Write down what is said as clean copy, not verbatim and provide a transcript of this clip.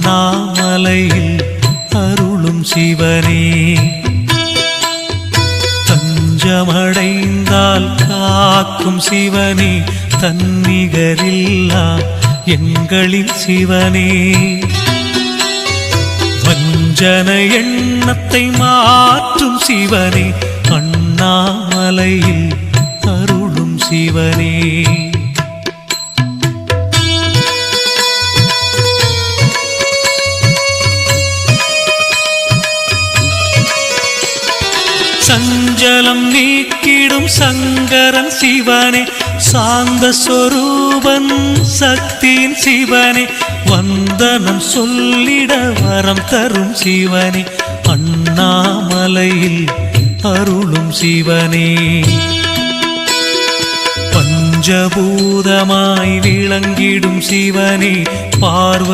அண்ணாமலையில் அருளும் சிவனே. தஞ்சமடைந்தால் காக்கும் சிவனே, தன்னிகரில்லா எங்களின் சிவனே. வஞ்சன எண்ணத்தை மாற்றும் சிவனே, அண்ணாமலையில் அருளும் சிவனே. சஞ்சலம் நீக்கிடும் சங்கரன் சிவனே, சாந்த சொரூபன் சக்தியின் சிவனே. வந்தனம் சொல்லிட வரம் தரும் சிவனே, அண்ணாமலையில் அருளும் சிவனே. பஞ்சபூதமாய் விளங்கிடும் சிவனே, பார்வதி